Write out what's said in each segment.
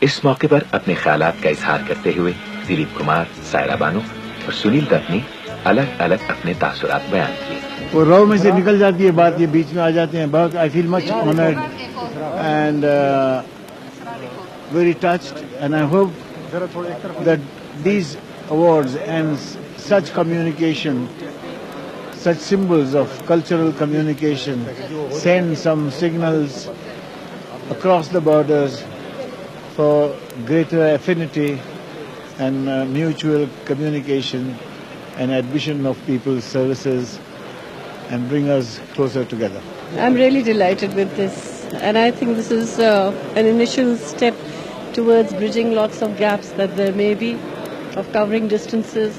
اس موقع پر اپنے خیالات کا اظہار کرتے ہوئے دلیپ کمار، سائرہ بانو اور سنیل دت نے الگ الگ اپنے تاثرات بیان کیے. وہ رو میں سے نکل جاتی ہے بات، یہ بیچ میں آ جاتے ہیں. بہت I feel much honoured and very touched and I hope that these awards and such communication, such symbols of cultural communication send some signals across the borders for greater affinity and mutual communication and admission of people's services and bring us closer together. I'm really delighted with this, and I think this is an initial step towards bridging lots of gaps that there may be, of covering distances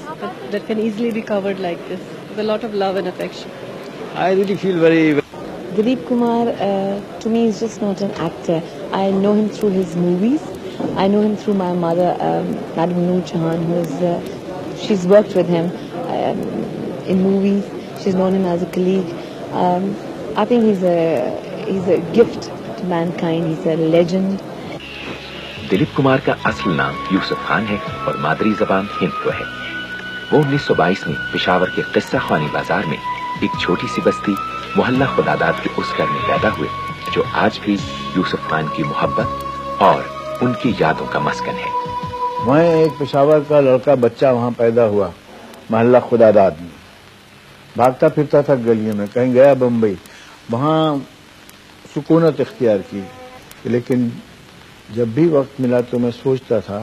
that can easily be covered like this, with a lot of love and affection. I really feel very... Dilip Kumar, to me, is just not an actor. I know him through his movies. I know him through my mother, Madam Noor Jahan, she's worked with him in movies. She's known him as a colleague. I think he's a gift to mankind. He's a legend. Dilip Kumar کا اصل نام یوسف خان ہے اور مادری زبان ہندو ہے. وہ 1922 میں پشاور کے قصہ خوانی بازار میں ایک چھوٹی سی بستی محلہ خداداد کے اس گھر میں پیدا ہوئے جو آج بھی یوسف خان کی محبت اور ان کی یادوں کا مسکن ہے. میں ایک پشاور کا لڑکا بچہ وہاں پیدا ہوا محلہ خداداد میں. بھاگتا پھرتا تھا گلیوں میں، کہیں گیا بمبئی، وہاں سکونت اختیار کی. لیکن جب بھی وقت ملا تو میں سوچتا تھا،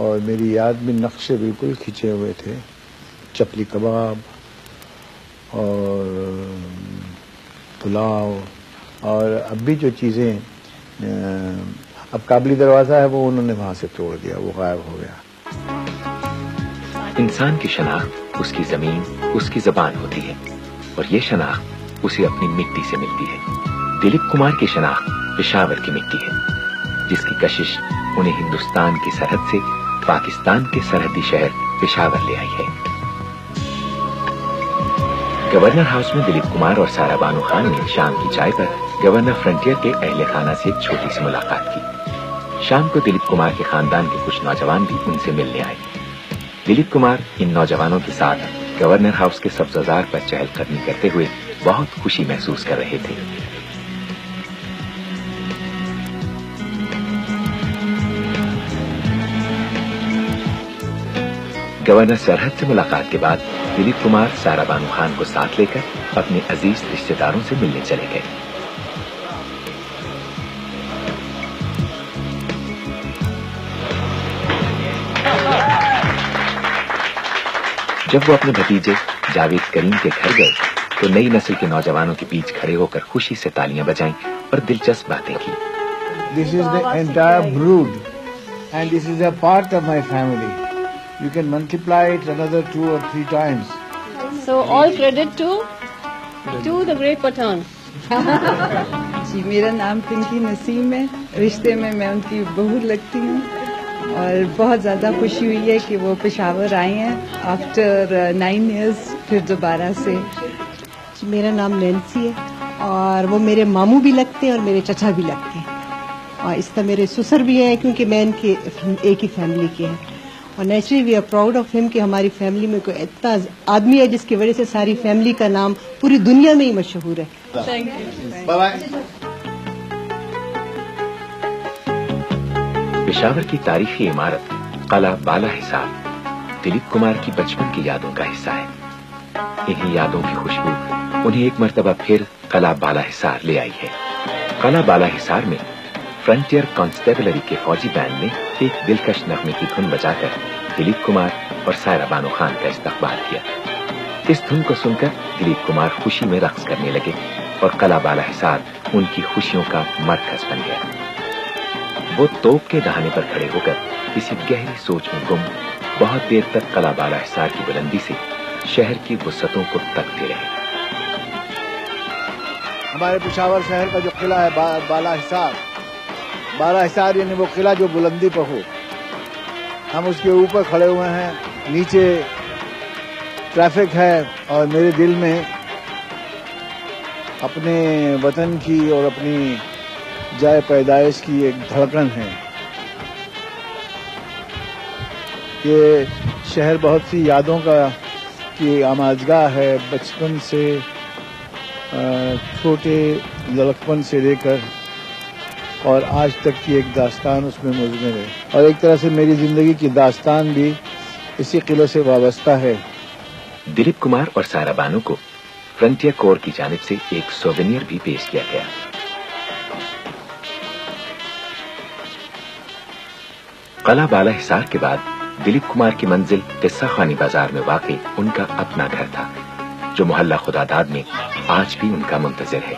اور میری یاد میں نقشے بالکل کھینچے ہوئے تھے، چپلی کباب اور پلاؤ، اور اب بھی جو چیزیں، اب قابلی دروازہ ہے وہ انہوں نے وہاں سے توڑ دیا، وہ غائب ہو گیا. انسان کی شناخت اس کی زمین، اس کی زبان ہوتی ہے، اور یہ شناخت اسے اپنی مٹی سے ملتی ہے. دلیپ کمار کی شناخت پشاور کی مٹی ہے، جس کی کشش انہیں ہندوستان کی سرحد سے پاکستان کے سرحدی شہر پشاور لے آئی ہے. گورنر ہاؤس میں دلیپ کمار اور سائرہ بانو خان نے شام کی چائے پر گورنر فرنٹیئر کے اہل خانہ سے ایک چھوٹی سی ملاقات کی. شام کو دلیپ کمار کے خاندان کے کچھ نوجوان بھی ان سے ملنے آئے. دلیپ کمار ان نوجوانوں کے ساتھ گورنر ہاؤس کے سبززار پر چہل قدمی کرتے ہوئے بہت خوشی محسوس کر رہے تھے. گورنر سرحد سے ملاقات کے بعد دلیپ کمار سائرہ بانو خان کو ساتھ لے کر اپنے عزیز رشتہ داروں سے ملنے چلے گئے. جب وہ اپنے بھتیجے جاوید کریم کے گھر گئے تو نئی نسل کے نوجوانوں کے بیچ کھڑے ہو کر خوشی سے تالیاں بجائیں اور دلچسپ باتیں کی. This is the entire brood and this is a part of my family. You can multiply it another 2 or 3 times. So all credit to the great Pathan. جی میرا نام پنکی نسیم ہے، رشتے میں میں ان کی بہو لگتی ہوں، اور بہت زیادہ خوشی ہوئی ہے کہ وہ پشاور آئے ہیں آفٹر 9 ایئرس پھر دوبارہ سے. جی میرا نام نینسی ہے، اور وہ میرے ماموں بھی لگتے ہیں اور میرے چچا بھی لگتے ہیں، اور اس طرح میرے سسر بھی ہیں کیونکہ میں ان کے ایک ہی فیملی کے ہیں. اور naturally we are proud of ہم کہ ہماری فیملی میں کوئی اتنا آدمی ہے جس کی وجہ سے ساری فیملی کا نام پوری دنیا میں ہی مشہور ہے. پشاور کی تاریخی عمارت قلعہ بالا حصار دلیپ کمار کی بچپن کی یادوں کا حصہ ہے. انہی یادوں کی خوشبو انہیں ایک مرتبہ پھر قلعہ بالا حصار لے آئی ہے. قلعہ بالا حصار میں فرنٹیئر کانسٹیبلری کے فوجی بینڈ نے ایک دلکش نغمے کی دھن بجا کر دلیپ کمار اور سائرہ بانو خان کا استقبال کیا. اس دھن کو سن کر دلیپ کمار خوشی میں رقص کرنے لگے اور قلعہ بالا حصار ان کی خوشیوں کا مرکز بن گیا. وہ توپ کے دہانے پر کھڑے ہو کر کسی گہری سوچ میں گم بہت دیر تک قلعہ بالا حصار کی بلندی سے شہر کی وسعتوں کو تکتے رہے. ہمارے پشاور شہر کا جو قلعہ ہے بالا حصار یعنی وہ قلعہ جو بلندی پہ ہو، ہم اس کے اوپر کھڑے ہوئے ہیں، نیچے ٹریفک ہے، اور میرے دل میں اپنے وطن کی اور اپنی جائے پیدائش کی ایک دھڑکن ہے. یہ شہر بہت سی یادوں کی آماجگاہ ہے، بچپن سے چھوٹے لڑکپن سے لے کر اور آج تک کی ایک داستان اس میں مضمر ہے، اور ایک طرح سے میری زندگی کی داستان بھی اسی قلعے سے وابستہ ہے۔ دلیپ کمار اور سائرہ بانو کو فرنٹیئر کور کی جانب سے ایک سووینیر بھی پیش کیا گیا۔ قلعہ بالا حصار کے بعد دلیپ کمار کی منزل قصہ خوانی بازار میں واقع ان کا اپنا گھر تھا، جو محلہ خداداد میں آج بھی ان کا منتظر ہے۔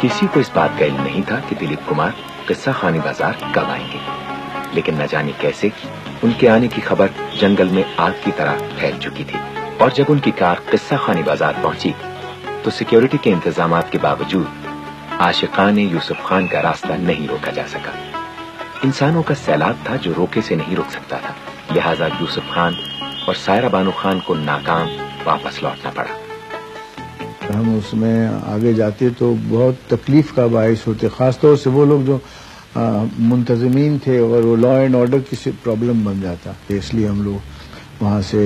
کسی کو اس بات کا علم نہیں تھا کہ دلیپ کمار قصہ خوانی بازار کب آئیں گے، لیکن نہ جانے کیسے ان کے آنے کی خبر جنگل میں آگ کی طرح پھیل چکی تھی، اور جب ان کی کار قصہ خوانی بازار پہنچی تو سیکیورٹی کے انتظامات کے باوجود عاشقان یوسف خان کا راستہ نہیں روکا جا سکا۔ انسانوں کا سیلاب تھا جو روکے سے نہیں رک سکتا تھا، لہذا یوسف خان اور سائرہ بانو خان کو ناکام واپس لوٹنا پڑا۔ ہم اس میں آگے جاتے تو بہت تکلیف کا باعث ہوتے، خاص طور سے وہ لوگ جو منتظمین تھے، اور وہ لا اینڈ آرڈر کی پرابلم بن جاتا، اس لیے ہم لوگ وہاں سے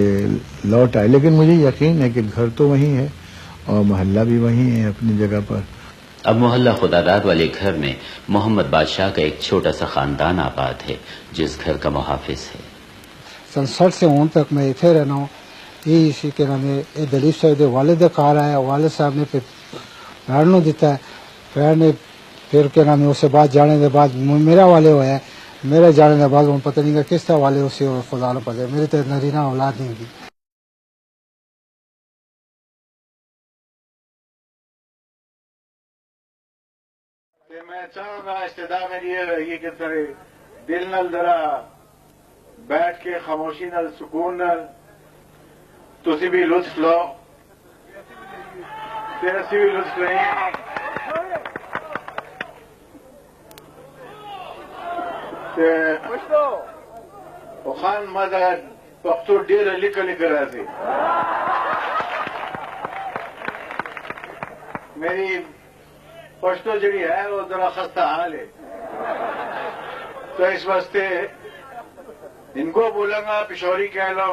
لوٹ آئے۔ لیکن مجھے یقین ہے کہ گھر تو وہیں ہے اور محلہ بھی وہیں ہے اپنی جگہ پر۔ اب محلہ خداداد والے گھر میں محمد بادشاہ کا ایک چھوٹا سا خاندان آباد ہے، جس گھر کا محافظ ہے۔ سن 60 سے اون تک میں اتنے رہنا ہوں۔ یہ اسی کے نام ہے دلیپ صاحب والد کا کار آیا، والد صاحب نے پھر پیار نو دیتا ہے، پیار نے پھر کے نام ہے اس سے بعد جانے کے بعد میرا والے ہوا ہے، میرے جانے کے بعد وہ پتہ نہیں کہ کس طرح والے اسے خدا نہ پتہ، میری تو نرینہ اولاد نہیں تھی۔ میں چاہوں گا ابتدا میری یہ رہی کہ دل نال ذرا بیٹھ کے خاموشی نال سکون نال تسی بھی لطف لو تے اسی بھی لطف لیں۔ خان ماذا پختو ډیره لیکل راځي، میری پشتو جڑی ہے وہ ذرا خستہ حال ہے، تو اس واسطے ان کو بولوں گا پشوری کہہ لو۔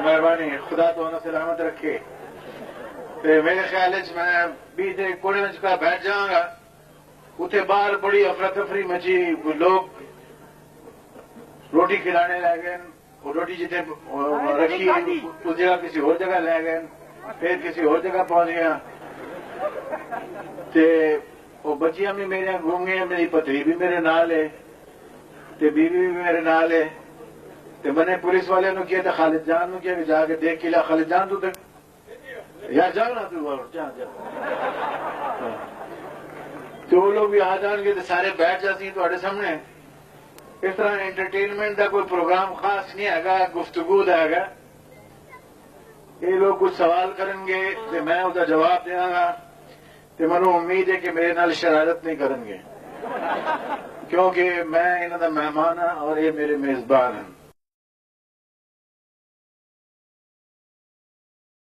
مہربانی خدا تو انہیں سلامت رکھے۔ میرے خیال میں بھی کوڑے میں بیٹھ جاؤں گا، اتنے باہر بڑی افراتفری مچی، لوگ روٹی کھلانے لے گئے، روٹی جتنے رکھی اس جگہ کسی اور جگہ لے گئے، پھر کسی اور جگہ پہنچ گیا، وہ بچیاں بھی میرے گھوم گئے، میری پتری بھی میرے نال ہے، بیوی بھی میرے نال ہے۔ میں نے پولیس والے نو کیا، خالد جان نو کیا کہ جا کے دیکھ کے لیا، خالد جان تو یار جاؤ نا تو وہ لوگ بھی آ جان گے تو سارے بیٹھ جاتی تھوڑے سامنے۔ اس طرح انٹرٹینمنٹ کا کوئی پروگرام خاص نہیں ہے گا، گفتگو ہے گا، یہ لوگ کچھ سوال کریں گے تو میں اس کا جواب دیا گا، تو مجھے امید ہے کہ میرے نال شرارت نہیں کریں گے، کیونکہ میں انہوں کا مہمان ہوں اور یہ میرے میزبان ہیں۔